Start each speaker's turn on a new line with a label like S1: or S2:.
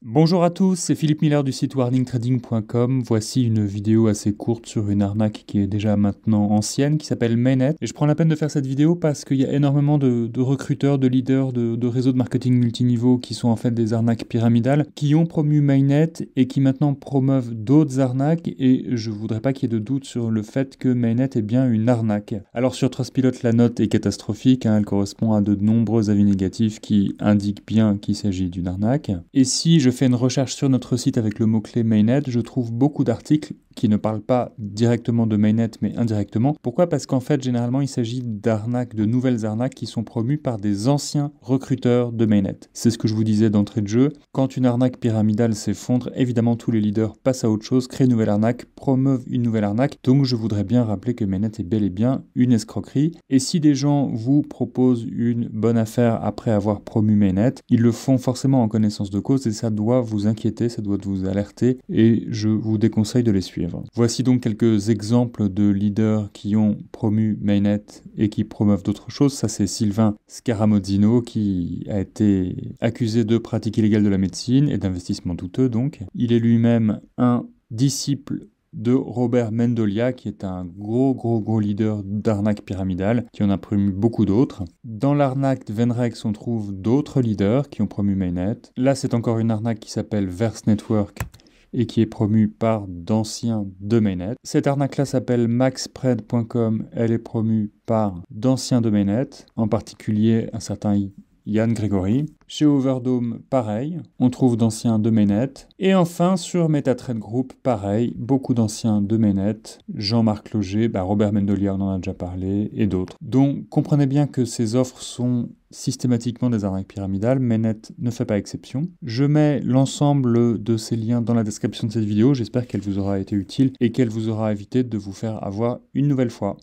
S1: Bonjour à tous, c'est Philippe Miller du site warningtrading.com. Voici une vidéo assez courte sur une arnaque qui est déjà maintenant ancienne, qui s'appelle Mainnet. Et je prends la peine de faire cette vidéo parce qu'il y a énormément de recruteurs, de leaders, de réseaux de marketing multiniveau qui sont en fait des arnaques pyramidales, qui ont promu Mainnet et qui maintenant promeuvent d'autres arnaques. Et je voudrais pas qu'il y ait de doute sur le fait que Mainnet est bien une arnaque. Alors sur Trustpilot, la note est catastrophique, elle correspond à de nombreux avis négatifs qui indiquent bien qu'il s'agit d'une arnaque. Et si je fais une recherche sur notre site avec le mot-clé Mainnet, je trouve beaucoup d'articles qui ne parlent pas directement de Mainnet mais indirectement. Pourquoi ? Parce qu'en fait, généralement, il s'agit d'arnaques, de nouvelles arnaques qui sont promues par des anciens recruteurs de Mainnet. C'est ce que je vous disais d'entrée de jeu. Quand une arnaque pyramidale s'effondre, évidemment, tous les leaders passent à autre chose, créent une nouvelle arnaque, promeuvent une nouvelle arnaque. Donc, je voudrais bien rappeler que Mainnet est bel et bien une escroquerie. Et si des gens vous proposent une bonne affaire après avoir promu Mainnet, ils le font forcément en connaissance de cause et ça doit vous inquiéter, ça doit vous alerter et je vous déconseille de les suivre. Voici donc quelques exemples de leaders qui ont promu Mainnet et qui promeuvent d'autres choses. Ça, c'est Sylvain Scaramozzino qui a été accusé de pratique illégale de la médecine et d'investissement douteux donc. Il est lui-même un disciple de Robert Mendolia, qui est un gros leader d'arnaque pyramidale, qui en a promu beaucoup d'autres. Dans l'arnaque Venrex, on trouve d'autres leaders qui ont promu Mainnet. Là, c'est encore une arnaque qui s'appelle Verse Network et qui est promue par d'anciens de Mainnet. Cette arnaque-là s'appelle maxspread.com, elle est promue par d'anciens de Mainnet, en particulier un certain Yann Grégory. Chez Overdome, pareil, on trouve d'anciens de Mainnet. Et enfin, sur MetaTrade Group, pareil, beaucoup d'anciens de Mainnet, Jean-Marc Loger, Robert Mendolia, on en a déjà parlé, et d'autres. Donc, comprenez bien que ces offres sont systématiquement des arnaques pyramidales. Mainnet ne fait pas exception. Je mets l'ensemble de ces liens dans la description de cette vidéo. J'espère qu'elle vous aura été utile et qu'elle vous aura évité de vous faire avoir une nouvelle fois.